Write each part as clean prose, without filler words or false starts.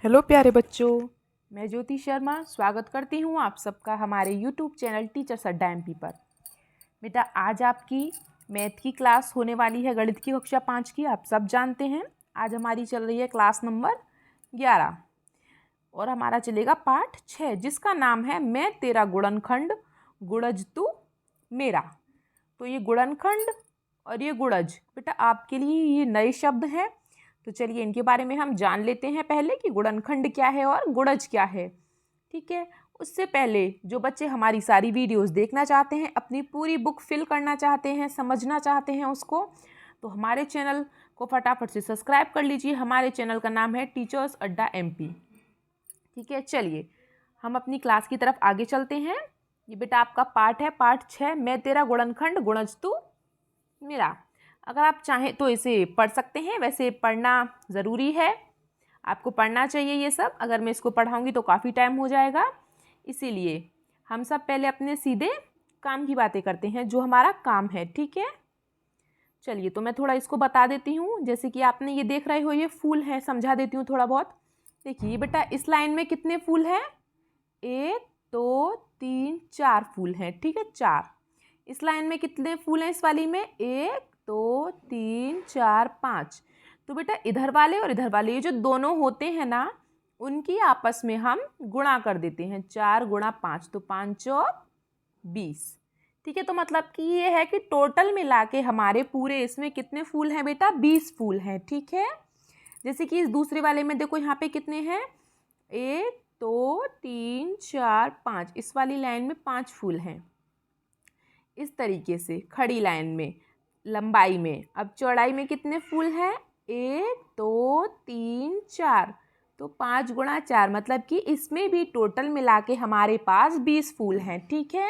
Hello प्यारे बच्चों, मैं ज्योति शर्मा स्वागत करती हूँ आप सबका हमारे यूट्यूब चैनल टीचर्स अड्डा एमपी पर। बेटा आज आपकी मैथ की क्लास होने वाली है, गणित की कक्षा 5 की। आप सब जानते हैं आज हमारी चल रही है क्लास नंबर 11 और हमारा चलेगा पाठ 6 जिसका नाम है मैं तेरा गुणनखंड गुणज तू मेरा। तो ये गुणनखंड और ये गुणज बेटा आपके लिए ये नए शब्द हैं, तो चलिए इनके बारे में हम जान लेते हैं पहले कि गुणनखंड क्या है और गुणज क्या है। ठीक है, उससे पहले जो बच्चे हमारी सारी वीडियोस देखना चाहते हैं, अपनी पूरी बुक फिल करना चाहते हैं, समझना चाहते हैं उसको, तो हमारे चैनल को फटाफट से सब्सक्राइब कर लीजिए। हमारे चैनल का नाम है टीचर्स अड्डा एमपी। ठीक है, चलिए हम अपनी क्लास की तरफ आगे चलते हैं। ये बेटा आपका पाठ है, पाठ 6 मैं तेरा गुणनखंड गुणज तू मेरा। अगर आप चाहें तो इसे पढ़ सकते हैं, वैसे पढ़ना ज़रूरी है, आपको पढ़ना चाहिए ये सब। अगर मैं इसको पढ़ाऊँगी तो काफ़ी टाइम हो जाएगा, इसीलिए हम सब पहले अपने सीधे काम की बातें करते हैं, जो हमारा काम है। ठीक है, चलिए तो मैं थोड़ा इसको बता देती हूँ। जैसे कि आपने ये देख रहे हो, ये फूल है, समझा देती हूँ थोड़ा बहुत। देखिए बेटा इस लाइन में कितने फूल हैं? 1 2 3 4 फूल हैं। ठीक है, 4। इस लाइन में कितने फूल हैं? इस वाली में 1 2 3 4 5। तो बेटा इधर वाले और इधर वाले ये जो दोनों होते हैं ना, उनकी आपस में हम गुणा कर देते हैं। 4 गुणा 5 तो 5 और 20। ठीक है, तो मतलब कि ये है कि टोटल मिला के हमारे पूरे इसमें कितने फूल हैं बेटा? 20 फूल हैं। ठीक है, जैसे कि इस दूसरे वाले में देखो यहाँ पे कितने हैं? 1 2 3 4 5। इस वाली लाइन में 5 फूल हैं। इस तरीके से खड़ी लाइन में लंबाई में। अब चौड़ाई में कितने फूल हैं? 1 2 3 4। तो 5 गुणा 4 मतलब कि इसमें भी टोटल मिला के हमारे पास 20 फूल हैं। ठीक है,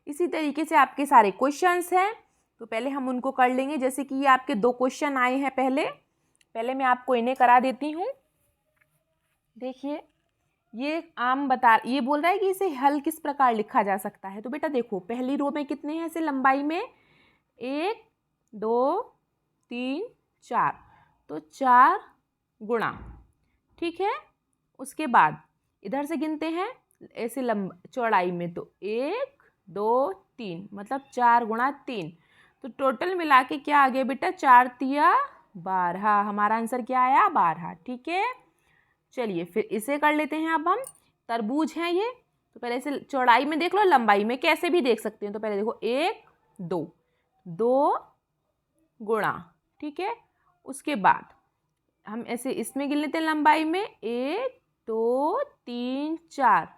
इसी तरीके से आपके सारे क्वेश्चंस हैं, तो पहले हम उनको कर लेंगे। जैसे कि ये आपके 2 क्वेश्चन आए हैं, पहले मैं आपको इन्हें करा देती हूँ। देखिए ये बोल रहा है कि इसे हल किस प्रकार लिखा जा सकता है। तो बेटा देखो पहली रो में कितने हैं ऐसे लंबाई में? 1 2 3 4। तो 4 गुणा। ठीक है, उसके बाद इधर से गिनते हैं ऐसे चौड़ाई में, तो 1 2 3 मतलब 4 गुणा 3। तो टोटल मिला के क्या आ गया बेटा? 4 तिया 12। हमारा आंसर क्या आया? 12। ठीक है, चलिए फिर इसे कर लेते हैं। अब हम तरबूज हैं ये, तो पहले इसे चौड़ाई में देख लो, लंबाई में कैसे भी देख सकते हैं। तो पहले देखो 1 2 गुणा। ठीक है, उसके बाद हम ऐसे इसमें गिन लेते हैं लंबाई में 1 2 3 4।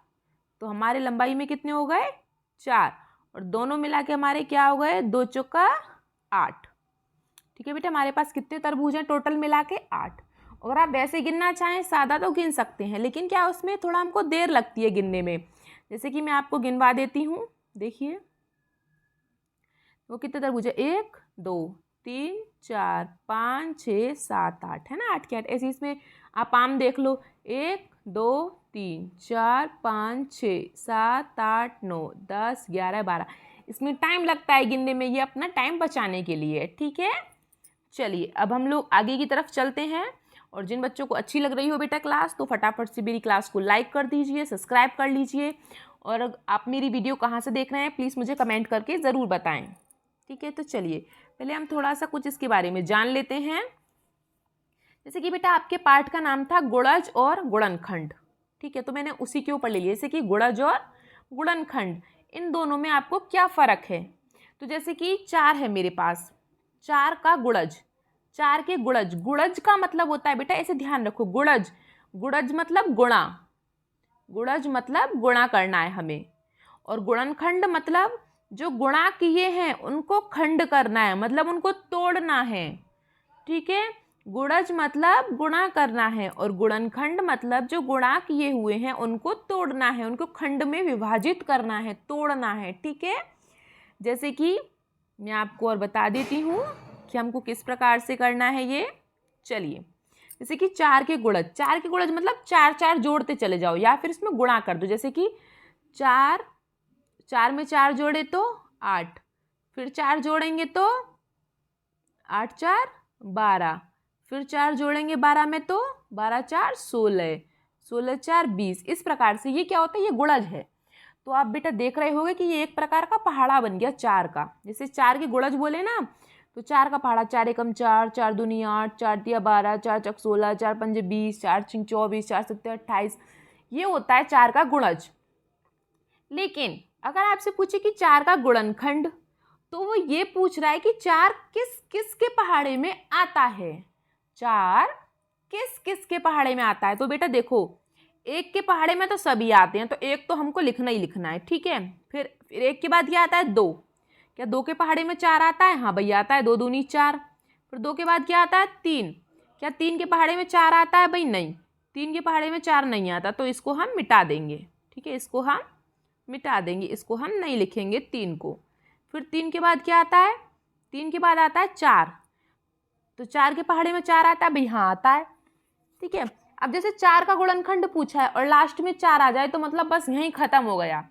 तो हमारे लंबाई में कितने हो गए? 4, और दोनों मिला के हमारे क्या हो गए? 2 चौका 8। ठीक है बेटा, हमारे पास कितने तरबूज हैं टोटल मिला के? 8। अगर आप वैसे गिनना चाहें सादा तो गिन सकते हैं, लेकिन क्या उसमें थोड़ा हमको देर लगती है गिनने में। जैसे कि मैं आपको गिनवा देती हूँ। देखिए वो कितने तरबूज है? 1 2 3 4 5 6 7 8, है ना? 8 के 8। ऐसे इसमें आप आम देख लो, 1 2 3 4 5 6 7 8 9 10 11 12। इसमें टाइम लगता है गिनने में, ये अपना टाइम बचाने के लिए। ठीक है, चलिए अब हम लोग आगे की तरफ चलते हैं। और जिन बच्चों को अच्छी लग रही हो बेटा क्लास, तो फटाफट से मेरी क्लास को लाइक कर दीजिए, सब्सक्राइब कर लीजिए। और आप मेरी वीडियो कहाँ से देख रहे हैं प्लीज़ मुझे कमेंट करके ज़रूर बताएं। ठीक है, तो चलिए पहले हम थोड़ा सा कुछ इसके बारे में जान लेते हैं। जैसे कि बेटा आपके पाठ का नाम था गुणज और गुणनखंड। ठीक है, तो मैंने उसी के ऊपर ले लिया, जैसे कि गुणज और गुणनखंड, इन दोनों में आपको क्या फ़र्क है। तो जैसे कि 4 है मेरे पास, 4 का गुणज, 4 के गुणज। गुणज का मतलब होता है बेटा, ऐसे ध्यान रखो, गुणज, गुणज मतलब गुणा, गुणज मतलब गुणा करना है हमें। और गुणनखंड मतलब जो गुणा किए हैं उनको खंड करना है, मतलब उनको तोड़ना है। ठीक है, गुणज मतलब गुणा करना है, और गुणनखंड मतलब जो गुणा किए हुए हैं उनको तोड़ना है, उनको खंड में विभाजित करना है, तोड़ना है। ठीक है, जैसे कि मैं आपको और बता देती हूँ कि हमको किस प्रकार से करना है ये। चलिए, जैसे कि 4 के गुणज, 4 के गुणज मतलब 4 4 जोड़ते चले जाओ, या फिर इसमें गुणा कर दो। जैसे कि 4 4 में 4 जोड़े तो 8, फिर 4 जोड़ेंगे तो 8 4 12, फिर 4 जोड़ेंगे 12 में तो 12 4 16, 16 4 20। इस प्रकार से ये क्या होता है, ये गुणज है। तो आप बेटा देख रहे होंगे कि ये एक प्रकार का पहाड़ा बन गया 4 का। जैसे 4 के गुणज बोले ना, तो 4 का पहाड़ा, 4 एकम 4, 4 दूनी 8, 4 तिया 12, 4 चक 16, 4 पंजे 20, 4 छिंग 24, 4 सत्ते 28। ये होता है 4 का गुणज। लेकिन अगर आपसे पूछे कि 4 का गुणनखंड, तो वो ये पूछ रहा है कि 4 किस किस के पहाड़े में आता है। 4 किस किस के पहाड़े में आता है। तो बेटा देखो, एक के पहाड़े में तो सभी आते हैं, तो एक तो हमको लिखना ही लिखना है, ठीक है। फिर एक के बाद क्या आता है, 2। क्या 2 के पहाड़े में 4 आता है, हाँ भैया आता है, 2 दूनी 4। फिर 2 के बाद क्या आता है, 3। क्या 3 के पहाड़े में 4 आता है, भाई नहीं, 3 के पहाड़े में 4 नहीं आता, तो इसको हम मिटा देंगे, ठीक है, इसको हम मिटा देंगे, इसको हम नहीं लिखेंगे 3 को। फिर 3 के बाद क्या आता है, 3 के बाद आता है 4। तो 4 के पहाड़े में 4 आता है, भाई हाँ आता है, ठीक है। अब जैसे 4 का गुणनखंड पूछा है और लास्ट में 4 आ जाए, तो मतलब बस यहीं खत्म हो गया।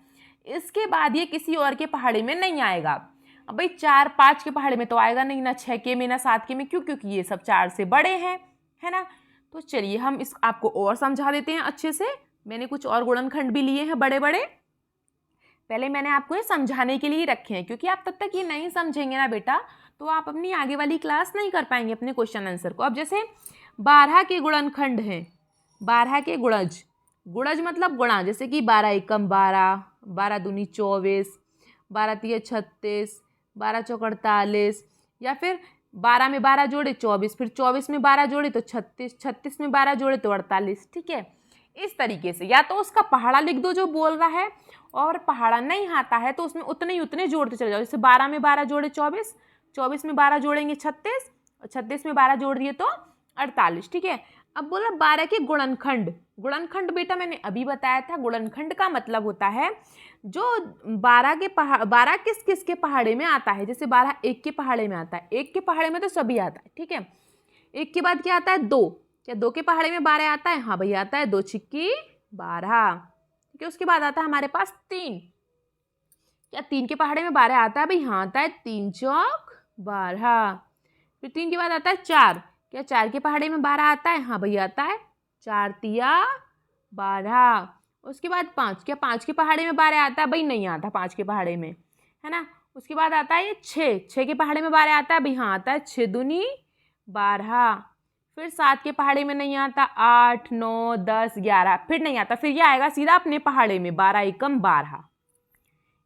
इसके बाद ये किसी और के पहाड़े में नहीं आएगा। अब भाई 4 5 के पहाड़े में तो आएगा नहीं, ना 6 के में, ना 7 के में, क्यों, क्योंकि ये सब 4 से बड़े हैं, है ना। तो चलिए हम इस आपको और समझा देते हैं अच्छे से। मैंने कुछ और गुणनखंड भी लिए हैं बड़े बड़े, पहले मैंने आपको ये समझाने के लिए रखे हैं, क्योंकि आप तब तक ये नहीं समझेंगे ना बेटा, तो आप अपनी आगे वाली क्लास नहीं कर पाएंगे अपने क्वेश्चन आंसर को। अब जैसे 12 के गुणनखंड हैं, 12 के गुणज, गुणज मतलब गुणा, जैसे कि 12 एकम 12, 12 दूनी 24, 12 तिया 36, 12 चौक 48, या फिर 12 में 12 जोड़े 24, फिर 24 में 12 जोड़े तो 36, 36 में 12 जोड़े तो 48, ठीक है। इस तरीके से या तो उसका पहाड़ा लिख दो जो बोल रहा है, और पहाड़ा नहीं आता है तो उसमें उतने ही उतने जोड़ते चले जाओ। जैसे 12 में 12 जोड़े 24, 24 में 12 जोड़ेंगे 36, और 36 में 12 जोड़ दिए तो 48, ठीक है। अब बोला 12 के गुणनखंड। गुणनखंड बेटा मैंने अभी बताया था, गुणनखंड का मतलब होता है जो 12 किस किस के पहाड़े में आता है। जैसे 12 एक के पहाड़े में आता है, एक के पहाड़े में तो सभी आता है, ठीक है। एक के बाद क्या आता है, 2। क्या 2 के पहाड़े में 12 आता है, हाँ भैया आता है, 2 छिक्की 12, ठीक है। उसके बाद आता है हमारे पास 3। क्या 3 के पहाड़े में 12 आता है, भाई हाँ आता है, 3 चौक 12। फिर 3 के बाद आता है 4। क्या 4 के पहाड़े में 12 आता है, हाँ भैया आता है, 4 तिया 12। उसके बाद 5। क्या 5 के पहाड़े में 12 आता है, भाई नहीं आता 5 के पहाड़े में, है ना। उसके बाद आता है 6। 6 के पहाड़े में 12 आता है, भाई हाँ आता है, 6 दूनी 12। फिर 7 के पहाड़े में नहीं आता, 8 9 10 11, फिर नहीं आता, फिर ये आएगा सीधा अपने पहाड़े में, 12 एकम 12।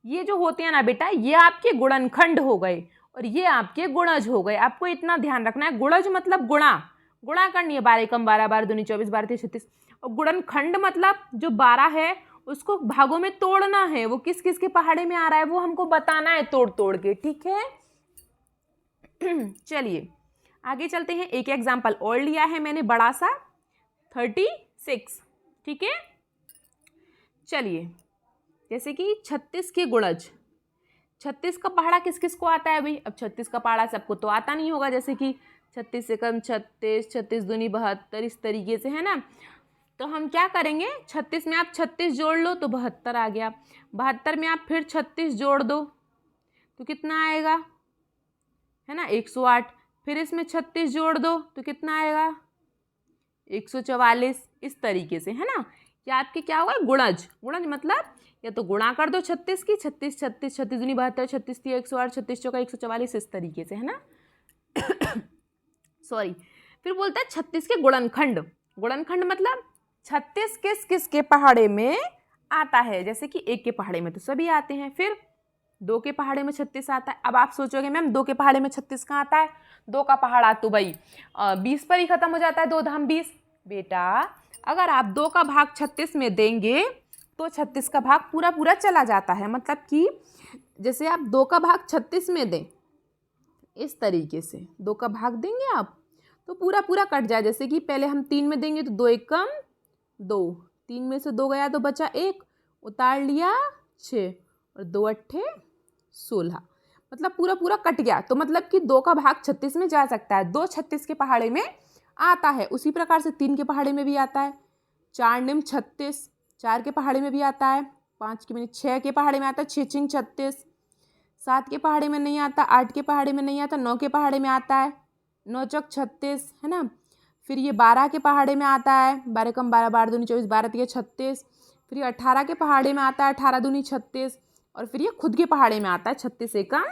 ये जो होते हैं ना बेटा, ये आपके गुणनखंड हो गए और ये आपके गुणज हो गए। आपको इतना ध्यान रखना है, गुणज मतलब गुणा, गुणा करनी है, 12 एकम 12, 12 दूनी 24, 12 तिया 36। और गुणनखंड मतलब जो 12 है उसको भागों में तोड़ना है, वो किस किस के पहाड़े में आ रहा है वो हमको बताना है तोड़ तोड़ के, ठीक है। चलिए आगे चलते हैं। एक एग्जाम्पल और लिया है मैंने बड़ा सा, 36, ठीक है। चलिए जैसे कि 36 के गुणज, 36 का पहाड़ा किस किस को आता है भाई। अब 36 का पहाड़ा सबको तो आता नहीं होगा, जैसे कि 36 एकम 36, 36 दूनी 72, इस तरीके से, है ना। तो हम क्या करेंगे, 36 में आप 36 जोड़ लो तो 72 आ गया, 72 में आप फिर 36 जोड़ दो तो कितना आएगा, है ना, 108। फिर इसमें 36 जोड़ दो तो कितना आएगा, 144। इस तरीके से, है ना। या आपके क्या होगा, गुणज। गुणज मतलब या तो गुणा कर दो 36 की, 36 36 36 दूनी 72, 36 तिया 108, 36 चौका 144, इस तरीके से, है ना। सॉरी। फिर बोलता है 36 के गुणनखंड। गुणनखंड मतलब 36 किस किस के पहाड़े में आता है। जैसे कि 1 के पहाड़े में तो सभी आते हैं, फिर 2 के पहाड़े में 36 आता है। अब आप सोचोगे मैम 2 के पहाड़े में 36 कहाँ आता है, 2 का पहाड़ा तो भाई 20 पर ही खत्म हो जाता है, 2 धाम 20। बेटा अगर आप 2 का भाग 36 में देंगे तो 36 का भाग पूरा पूरा चला जाता है। मतलब कि जैसे आप 2 का भाग 36 में दें, इस तरीके से 2 का भाग देंगे आप तो पूरा पूरा कट जाए। जैसे कि पहले हम 3 में देंगे तो 2 एकम 2, 3 में से 2 गया तो बचा 1, उतार लिया 6 और 2 अट्ठे 16, मतलब पूरा पूरा कट गया। तो मतलब कि 2 का भाग 36 में जा सकता है, 2 36 के पहाड़े में आता है। उसी प्रकार से 3 के पहाड़े में भी आता है, 4 निम 36, 4 के पहाड़े में भी आता है, 5 के में 6 के पहाड़े में आता है, 6 छिंग 36, 7 के पहाड़े में नहीं आता, 8 के पहाड़े में नहीं आता, 9 के पहाड़े में आता है, 9 चौक 36, है ना। फिर ये 12 के पहाड़े में आता है, 12 कम 12, 12 दूनी 24, 12 तिया 36। फिर ये 18 के पहाड़े में आता है, 18 दूनी 36। और फिर ये खुद के पहाड़े में आता है, 36 एकम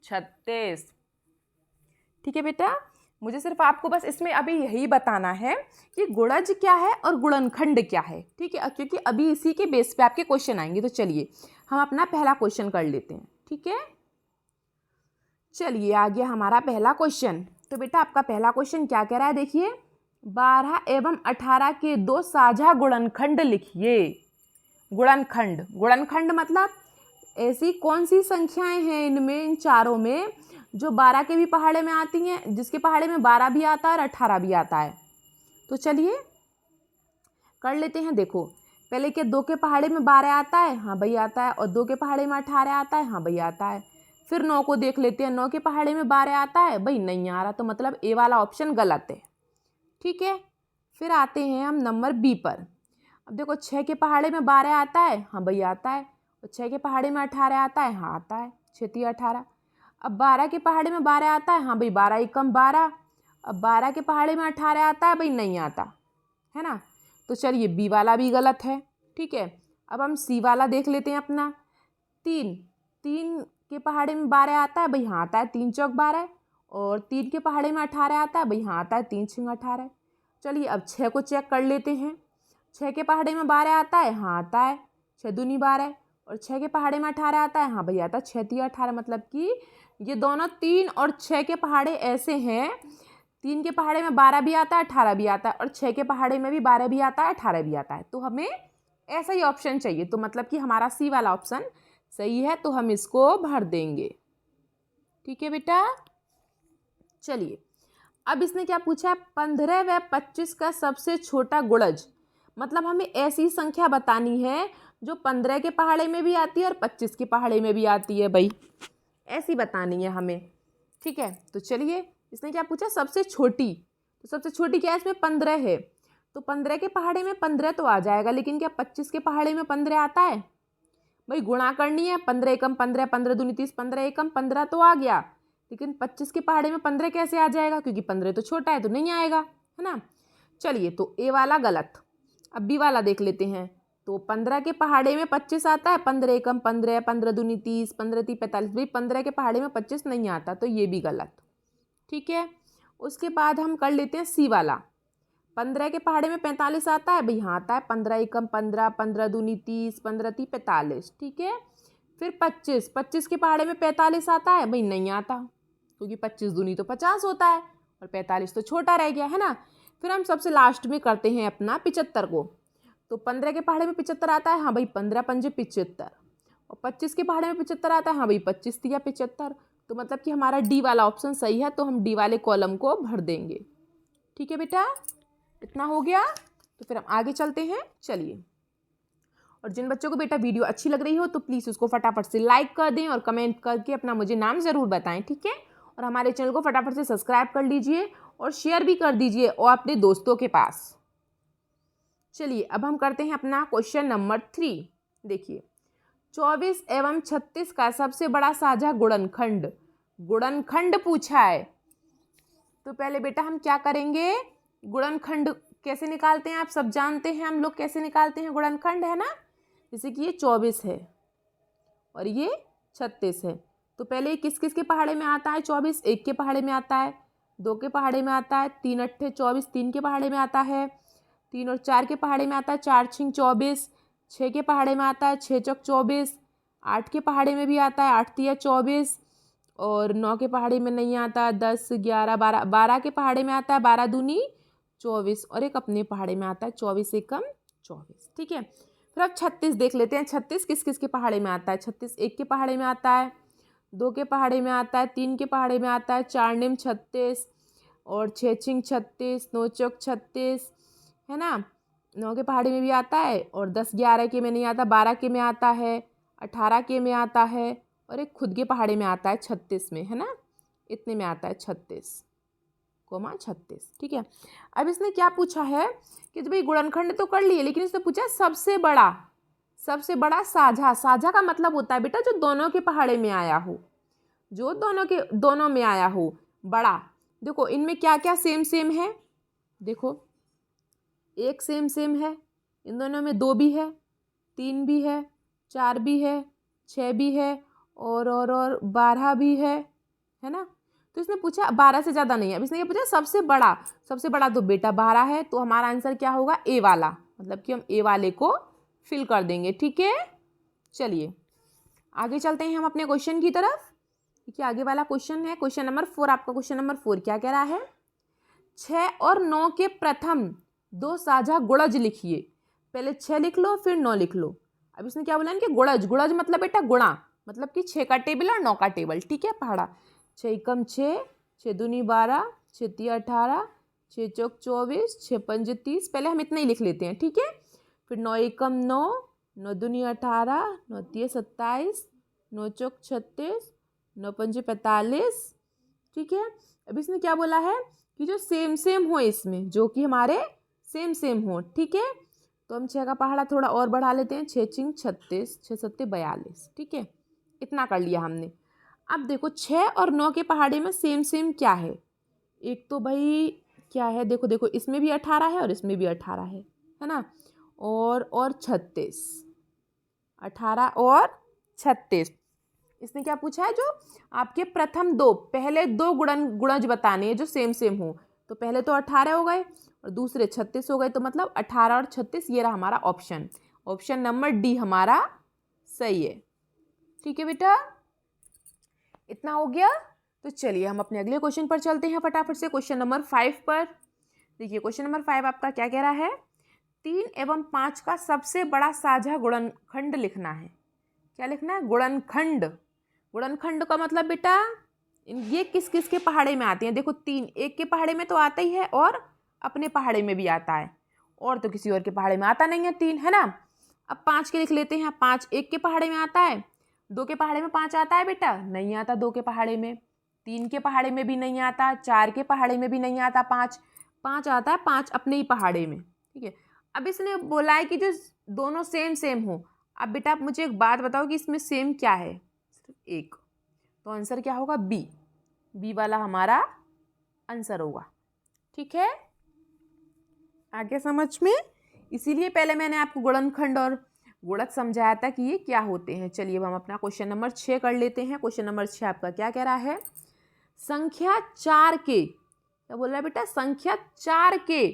36। ठीक है बेटा, मुझे सिर्फ आपको बस इसमें अभी यही बताना है कि गुणज क्या है और गुणनखंड क्या है। ठीक है, क्योंकि अभी इसी के बेस पे आपके क्वेश्चन आएंगे। तो चलिए हम अपना पहला क्वेश्चन कर लेते हैं। ठीक है, चलिए आ गया हमारा पहला क्वेश्चन। तो बेटा आपका पहला क्वेश्चन क्या कह रहा है, देखिए 12 एवं 18 के दो साझा गुणनखंड लिखिए। गुणनखंड, गुणनखंड मतलब ऐसी कौन सी संख्याएं हैं इनमें, इन चारों में, जो 12 के भी पहाड़े में आती हैं, जिसके पहाड़े में 12 भी आता है और 18 भी आता है। तो चलिए कर लेते हैं। देखो पहले के 2 के पहाड़े में 12 आता है, हाँ भाई आता है। और 2 के पहाड़े में 18 आता है, हाँ भाई आता है। फिर 9 को देख लेते हैं, 9 के पहाड़े में 12 आता है, भाई नहीं आ रहा। तो मतलब ए वाला ऑप्शन गलत है। ठीक है, फिर आते हैं हम नंबर बी पर। अब देखो 6 के पहाड़े में 12 आता है, हाँ भाई आता है। और 6 के पहाड़े में 18 आता है, हाँ आता है, 6 तिया 18। अब 12 के पहाड़े में 12 आता है, हाँ भाई 12 एकम 12। अब 12 के पहाड़े में 18 आता है, भाई नहीं आता है ना। तो चलिए बी वाला भी गलत है। ठीक है, अब हम सी वाला देख लेते हैं अपना। 3 के पहाड़े में 12 आता है, भाई हाँ आता है, 3 चौक 12। और 3 के पहाड़े में 18 आता है, भाई हाँ आता है, 3 छिंग 18। चलिए अब 6 को चेक कर लेते हैं। 6 के पहाड़े में 12 आता है, हाँ आता है, 6 दूनी 12। और 6 के पहाड़े में 18 आता है, हाँ भाई आता है, 6 तिया 18। मतलब कि ये दोनों 3 और 6 के पहाड़े ऐसे हैं, 3 के पहाड़े में 12 भी आता है, 18 भी आता है। और 6 के पहाड़े में भी 12 भी आता है, 18 भी आता है। तो हमें ऐसा ही ऑप्शन चाहिए। तो मतलब कि हमारा सी वाला ऑप्शन सही है, तो हम इसको भर देंगे। ठीक है बेटा, चलिए अब इसने क्या पूछा, 15 व 25 का सबसे छोटा गुणज। मतलब हमें ऐसी संख्या बतानी है जो 15 के पहाड़े में भी आती है और 25 के पहाड़े में भी आती है, भाई ऐसी बतानी है हमें। ठीक है, तो चलिए इसने क्या पूछा, सबसे छोटी। तो सबसे छोटी क्या है, इसमें 15 है। तो 15 के पहाड़े में 15 तो आ जाएगा, लेकिन क्या 25 के पहाड़े में 15 आता है? भाई गुणा करनी है, 15 एकम 15, 15 दूनी 30, 15 एकम 15 तो आ गया। लेकिन 25 के पहाड़े में 15 कैसे आ जाएगा, क्योंकि 15 तो छोटा है, तो नहीं आएगा, है ना। चलिए तो ए वाला गलत। अब बी वाला देख लेते हैं। तो 15 के पहाड़े में 25 आता है, 15 एकम 15, 15 दूनी 30, 15 ती 45। भाई 15 के पहाड़े में 25 नहीं आता, तो ये भी गलत। ठीक है, उसके बाद हम कर लेते हैं सी वाला। 15 के पहाड़े में 45 आता है, भाई हाँ आता है, 15 एकम 15, 15 दूनी 30, 15 ती 45। ठीक है, फिर 25 के पहाड़े में 45 आता है, भाई नहीं आता, क्योंकि 25 दूनी तो 50 होता है और 45 तो छोटा रह गया, है ना। फिर हम सबसे लास्ट में करते हैं अपना 75 को। तो 15 के पहाड़े में 75 आता है, हाँ भाई 15 पंजे 75। और 25 के पहाड़े में 75 आता है, हाँ भाई 25 तिया 75। तो मतलब कि हमारा डी वाला ऑप्शन सही है, तो हम डी वाले कॉलम को भर देंगे। ठीक है बेटा, इतना हो गया। तो फिर हम आगे चलते हैं। चलिए, और जिन बच्चों को बेटा वीडियो अच्छी लग रही हो तो प्लीज़ उसको फटाफट से लाइक कर दें और कमेंट करके अपना मुझे नाम ज़रूर बताएं। ठीक है, और हमारे चैनल को फटाफट से सब्सक्राइब कर लीजिए और शेयर भी कर दीजिए और अपने दोस्तों के पास। चलिए अब हम करते हैं अपना क्वेश्चन नंबर 3। देखिए 24 एवं 36 का सबसे बड़ा साझा गुणनखंड, गुणनखंड पूछा है। तो पहले बेटा हम क्या करेंगे, गुणनखंड कैसे निकालते हैं आप सब जानते हैं, हम लोग कैसे निकालते हैं गुणनखंड, है ना। जैसे कि ये 24 है और ये 36 है। तो पहले किस किस के पहाड़े में आता है 24, 1 के पहाड़े में आता है, 2 के पहाड़े में आता है, 3 अट्ठे 24, 3 के पहाड़े में आता है, 3 और 4 के पहाड़े में आता है, 4 छिंग 24, 6 के पहाड़े में आता है, 6 चौक 24, 8 के पहाड़े में भी आता है, 8 तिया 24। और 9 के पहाड़े में नहीं आता, 10 11 12, 12 के पहाड़े में आता है, 12 दूनी 24। और एक अपने पहाड़े में आता है, 24 एकम 24। ठीक है, फिर अब 36 देख लेते हैं। 36 किस किस के पहाड़े में आता है, 36 1 के पहाड़े में आता है, 2 के पहाड़े में आता है, 3 के पहाड़े में आता है, 4 निम 36 और 6 छिंग 36, 9 चौक 36, है ना। 9 के पहाड़े में भी आता है और 10 11 के में नहीं आता, 12 के में आता है, 18 के में आता है और एक खुद के पहाड़े में आता है 36 में, है ना। इतने में आता है 36, 36। ठीक है, अब इसने क्या पूछा है कि भाई गुणनखंड तो कर लिए, लेकिन इसने पूछा सबसे बड़ा, सबसे बड़ा साझा। साझा का मतलब होता है बेटा जो दोनों के पहाड़े में आया हो, जो दोनों में आया हो, बड़ा। देखो इनमें क्या क्या सेम सेम है, देखो एक सेम सेम है, इन दोनों में 2 भी है, 3 भी है, 4 भी है, 6 भी है और 12 भी है ना। तो इसने पूछा 12 से ज़्यादा नहीं है। अब इसने क्या पूछा सबसे बड़ा तो बेटा 12 है, तो हमारा आंसर क्या होगा ए वाला, मतलब कि हम ए वाले को फिल कर देंगे। ठीक है, चलिए आगे चलते हैं हम अपने क्वेश्चन की तरफ। देखिए आगे वाला क्वेश्चन है क्वेश्चन नंबर 4। आपका क्वेश्चन नंबर 4 क्या कह रहा है, 6 और 9 के प्रथम 2 साझा गुणज लिखिए। पहले 6 लिख लो फिर 9 लिख लो। अब इसने क्या बोला कि गुणज, गुणज मतलब बेटा गुणा, मतलब कि 6 का टेबल और 9 का टेबल। ठीक है, पढ़ा 6 एकम 6, 6 दूनी 12, 6 तिया 18, 6 चौक 24, 6 पंजे 30। पहले हम इतना ही लिख लेते हैं। ठीक है, फिर 9 एकम 9, 9 दूनी 18, 9 तिया 27, 9 चौक 36, 9 पंजे 45। ठीक है, अब इसने क्या बोला है कि जो सेम सेम हो इसमें, जो कि हमारे सेम सेम हो। ठीक है, तो हम 6 का पहाड़ा थोड़ा और बढ़ा लेते हैं, 6 चिंग 36, 6 सत्ते 42। ठीक है, इतना कर लिया हमने। अब देखो 6 और 9 के पहाड़े में सेम सेम क्या है, एक तो भाई क्या है, देखो देखो इसमें भी 18 है और इसमें भी 18 है ना, और 36, 18 और 36। इसने क्या पूछा है, जो आपके प्रथम 2 पहले 2 गुणज बताने हैं जो सेम सेम हो। तो पहले तो 18 हो गए और दूसरे 36 हो गए, तो मतलब 18 और 36 ये रहा हमारा ऑप्शन नंबर डी हमारा सही है। ठीक है बेटा, इतना हो गया। तो चलिए हम अपने अगले क्वेश्चन पर चलते हैं फटाफट से, क्वेश्चन नंबर 5 पर। देखिए क्वेश्चन नंबर 5 आपका क्या कह रहा है, 3 एवं 5 का सबसे बड़ा साझा गुणनखंड लिखना है। क्या लिखना है, गुणनखंड। गुणनखंड का मतलब बेटा ये किस किस के पहाड़े में आते हैं, देखो 3 एक के पहाड़े में तो आता ही है और अपने पहाड़े में भी आता है, और तो किसी और के पहाड़े में आता नहीं है 3, है ना। अब 5 के लिख लेते हैं, 5 एक के पहाड़े में आता है, 2 के पहाड़े में 5 आता है बेटा, नहीं आता 2 के पहाड़े में, 3 के पहाड़े में भी नहीं आता, 4 के पहाड़े में भी नहीं आता, 5 आता है 5 अपने ही पहाड़े में। ठीक है, अब इसने बोला है कि जो दोनों सेम सेम हो। अब बेटा आप मुझे एक बात बताओ कि इसमें सेम क्या है, सिर्फ एक, तो आंसर क्या होगा बी वाला हमारा आंसर होगा। ठीक है, आगे समझ में, इसीलिए पहले मैंने आपको गुणनखंड और गुणक समझाया था कि ये क्या होते हैं। चलिए अब हम अपना क्वेश्चन नंबर 6 कर लेते हैं। क्वेश्चन नंबर 6 आपका क्या कह रहा है, संख्या 4 के, क्या बोल रहा है बेटा, संख्या 4 के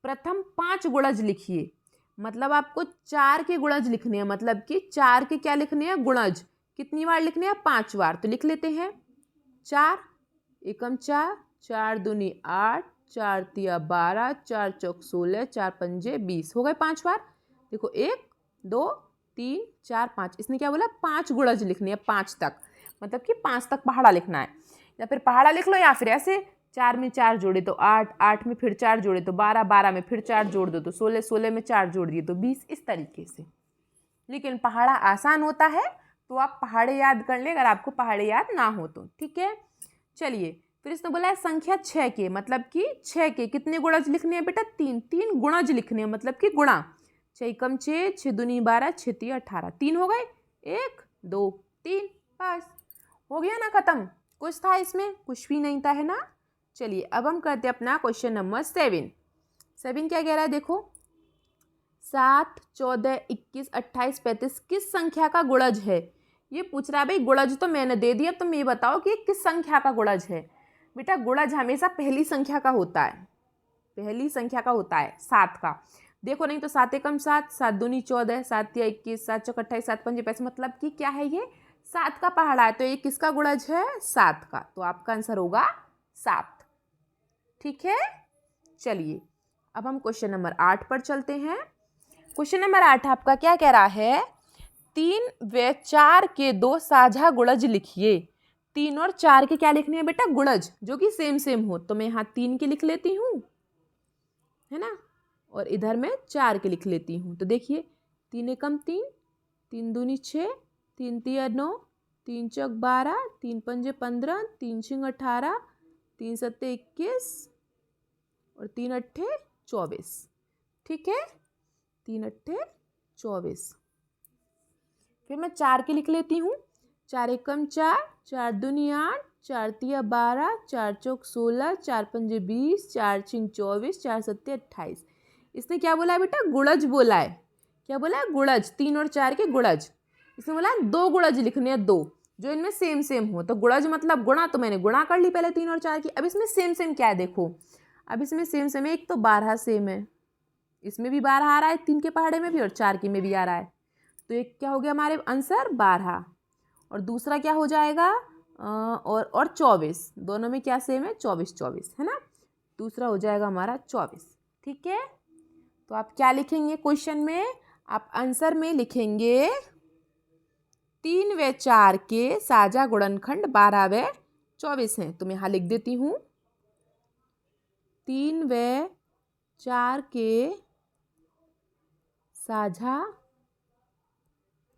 प्रथम 5 गुणज लिखिए। मतलब आपको 4 के गुणज लिखने हैं, मतलब कि 4 के क्या लिखने हैं, गुणज। कितनी बार लिखने हैं, 5 बार। तो लिख लेते हैं 4 एकम 4, 4 दूनी 8, 4 तिया 12, 4 चौक 16, 4 पंजे 20, हो गए 5 बार। देखो 1 2 3 4 5, इसने क्या बोला 5 गुणज लिखने हैं 5 तक, मतलब कि 5 तक पहाड़ा लिखना है। या फिर पहाड़ा लिख लो, या फिर ऐसे 4 में 4 जोड़े तो 8, 8 में फिर 4 जोड़े तो 12, 12 में फिर 4 जोड़ दो तो 16, 16 में 4 जोड़ दिए तो 20, इस तरीके से। लेकिन पहाड़ा आसान होता है तो आप पहाड़े याद कर ले, अगर आपको पहाड़े याद ना हो तो। ठीक है, चलिए फिर इसने बोला है संख्या 6 के, मतलब कि 6 के कितने गुणज लिखने हैं बेटा, 3 गुणज लिखने हैं, मतलब कि गुणा। 6 एकम 6, 6 दूनी 12, 6 तिया 18, 3 हो गए, 1 2 3, बस हो गया ना खत्म। कुछ था इसमें, कुछ भी नहीं था, है ना। चलिए अब हम करते हैं अपना क्वेश्चन नंबर 7। क्या कह रहा है, देखो 7, 14, 21, 28, 35 किस संख्या का गुणज है। ये पूछ रहा है भाई, गुणज तो मैंने दे दिया, तुम ये बताओ कि किस संख्या का गुणज है। बेटा गुणज हमेशा पहली संख्या का होता है, पहली संख्या का होता है 7 का। देखो नहीं तो 7 एकम 7, 7 दूनी 14, 7 तिया 21, 7 चौक 28, 7 पंजे 35, मतलब कि क्या है ये 7 का पहाड़ा है, तो ये किसका गुणज है, 7 का। तो आपका आंसर होगा 7। ठीक है, चलिए अब हम क्वेश्चन नंबर 8 पर चलते हैं। क्वेश्चन नंबर 8 आपका क्या कह रहा है, 3 व 4 के 2 साझा गुणज लिखिए। 3 और 4 के क्या लिखने हैं बेटा, गुणज, जो कि सेम सेम हो। तो मैं यहाँ 3 के लिख लेती हूँ, है ना, और इधर मैं 4 के लिख लेती हूँ। तो देखिए 3 एकम 3, 3 दूनी 6, 3 तिया 9, 3 चौक 12, 3 पंजे 15, 3 छिंग 18, 3 सत्ते 21 और 3 अट्ठे 24। ठीक है, 3 अट्ठे 24। फिर मैं 4 के लिख लेती हूँ, 4 एकम 4, 4 दूनी 8, 4 तिया 12, 4 चौक 16, 4 पंजे 20, 4 छिंग 24, 4 सत्ते 28। इसने क्या बोला है बेटा? गुणज बोला है। क्या बोला है? गुणज, 3 और 4 के गुणज। इसने बोला है 2 गुणज लिखने हैं, 2 जो इनमें सेम सेम हो। तो गुणज मतलब गुणा, तो मैंने गुणा कर ली पहले 3 और 4 की। अब इसमें सेम सेम क्या है देखो, अब इसमें सेम सेम है, एक तो 12 सेम है, इसमें भी 12 आ रहा है 3 के पहाड़े में भी और 4 के में भी आ रहा है। तो एक क्या हो गया हमारे आंसर 12, और दूसरा क्या हो जाएगा और 24, दोनों में क्या सेम है? 24 24 है ना। दूसरा हो जाएगा हमारा 24। ठीक है, तो आप क्या लिखेंगे क्वेश्चन में? आप आंसर में लिखेंगे 3 व 4 के साझा गुणनखंड 12 व 24 हैं। तो मैं यहाँ लिख देती हूँ 3 व 4 के साझा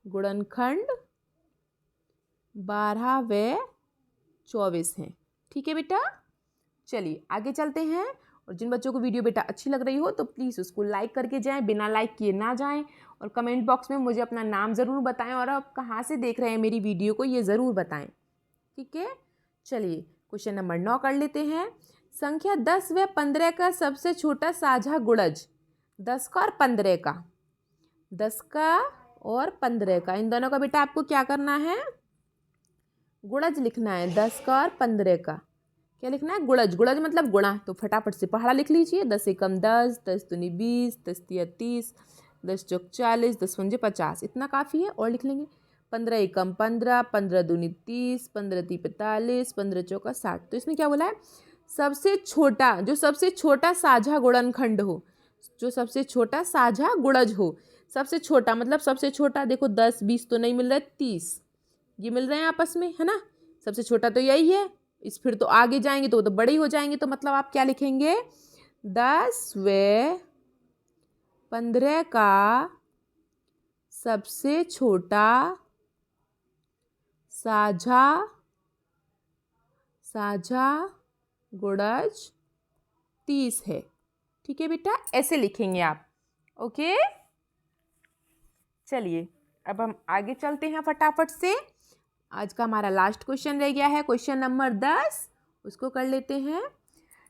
गुणनखंड 12 व 24 हैं। ठीक है बेटा, चलिए आगे चलते हैं। और जिन बच्चों को वीडियो बेटा अच्छी लग रही हो तो प्लीज़ उसको लाइक करके जाएं, बिना लाइक किए ना जाएं। और कमेंट बॉक्स में मुझे अपना नाम ज़रूर बताएं और आप कहाँ से देख रहे हैं मेरी वीडियो को, ये ज़रूर बताएं। ठीक है, चलिए क्वेश्चन नंबर 9 कर लेते हैं। संख्या 10 व 15 का सबसे छोटा साझा गुणज, 10 का और 15 का, 10 का और 15 का, इन दोनों का बेटा आपको क्या करना है? गुणज लिखना है। 10 का और 15 का क्या लिखना है? गुणज। गुणज मतलब गुणा। तो फटाफट से पहाड़ा लिख लीजिए। 10 एकम 10, 10 दूनी 20, 10 तिया 30, 10 चौक 40, 10 पंजे 50, इतना काफ़ी है। और लिख लेंगे 15 एकम 15, 15 दूनी 30, 15 ती 45, 15 चौका 60। तो इसमें क्या बोला है? सबसे छोटा, जो सबसे छोटा साझा गुणनखंड हो, जो सबसे छोटा साझा गुणज हो। सबसे छोटा मतलब सबसे छोटा, देखो 10 20 तो नहीं मिल रहा है, 30 ये मिल रहे हैं आपस में, है ना। सबसे छोटा तो यही है। इस फिर तो आगे जाएंगे तो वो तो बड़े ही हो जाएंगे। तो मतलब आप क्या लिखेंगे? 10 व 15 का सबसे छोटा साझा गुणज 30 है। ठीक है बेटा, ऐसे लिखेंगे आप। ओके, चलिए अब हम आगे चलते हैं फटाफट से। आज का हमारा लास्ट क्वेश्चन रह गया है, क्वेश्चन नंबर 10, उसको कर लेते हैं।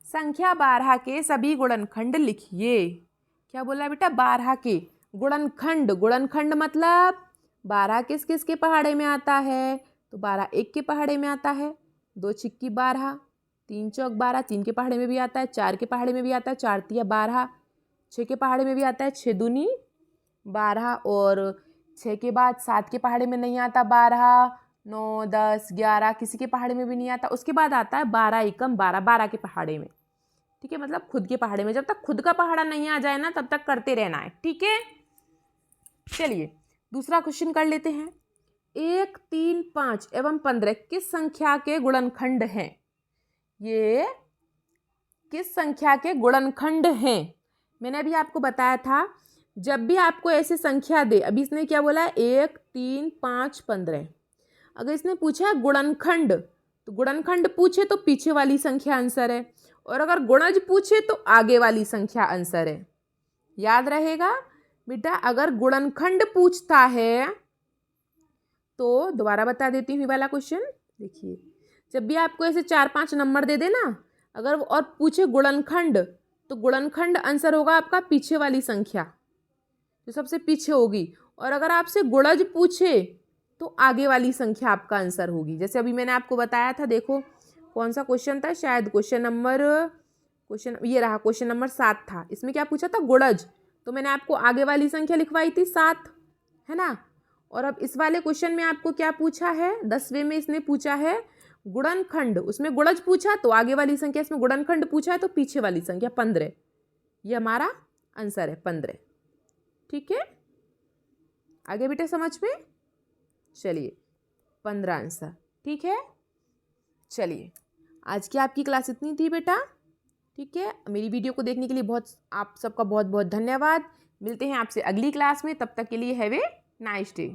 संख्या 12 के सभी गुणनखंड लिखिए। क्या बोला बेटा? 12 के गुणनखंड। गुणनखंड मतलब 12 किस किस के पहाड़े में आता है? तो 12 एक के पहाड़े में आता है, 2 छिक्की 12, 3 चौक 12, 3 के पहाड़े में भी आता है, 4 के पहाड़े में भी आता है, 4 तिया 12, 6 के पहाड़े में भी आता है, 6 दूनी 12, और 6 के बाद 7 के पहाड़े में नहीं आता 12, 9 10 11 किसी के पहाड़े में भी नहीं आता। उसके बाद आता है 12 एकम 12, 12 के पहाड़े में। ठीक है, मतलब खुद के पहाड़े में। जब तक खुद का पहाड़ा नहीं आ जाए ना तब तक करते रहना है। ठीक है, चलिए दूसरा क्वेश्चन कर लेते हैं। 1 3 5 एवं 15 किस संख्या के गुणनखंड हैं? ये किस संख्या के गुणनखंड हैं? मैंने अभी आपको बताया था, जब भी आपको ऐसे संख्या दे, अभी इसने क्या बोला है? 1 3 5 15। अगर इसने पूछा है गुणनखंड, तो गुणनखंड पूछे तो पीछे वाली संख्या आंसर है, और अगर गुणज पूछे तो आगे वाली संख्या आंसर है। याद रहेगा बेटा, अगर गुणनखंड पूछता है तो दोबारा बता देती हूँ वाला क्वेश्चन। देखिए, जब भी आपको ऐसे 4 5 नंबर दे देना, अगर और पूछे गुणनखंड, तो गुणनखंड आंसर होगा आपका पीछे वाली संख्या, जो सबसे पीछे होगी। और अगर आपसे गुणज पूछे तो आगे वाली संख्या आपका आंसर होगी। जैसे अभी मैंने आपको बताया था, देखो कौन सा क्वेश्चन था, शायद क्वेश्चन ये रहा, क्वेश्चन नंबर 7 था। इसमें क्या पूछा था? गुणज। तो मैंने आपको आगे वाली संख्या लिखवाई थी 7, है ना। और अब इस वाले क्वेश्चन में आपको क्या पूछा है? 10वें में इसने पूछा है गुणनखंड। उसमें गुणज पूछा तो आगे वाली संख्या, इसमें गुणनखंड पूछा है तो पीछे वाली संख्या 15। ये हमारा आंसर है 15। ठीक है, आगे बेटे समझ में? चलिए 15 आंसर। ठीक है, चलिए आज की आपकी क्लास इतनी थी बेटा। ठीक है, मेरी वीडियो को देखने के लिए आप सबका बहुत बहुत धन्यवाद। मिलते हैं आपसे अगली क्लास में, तब तक के लिए हैव ए नाइस डे।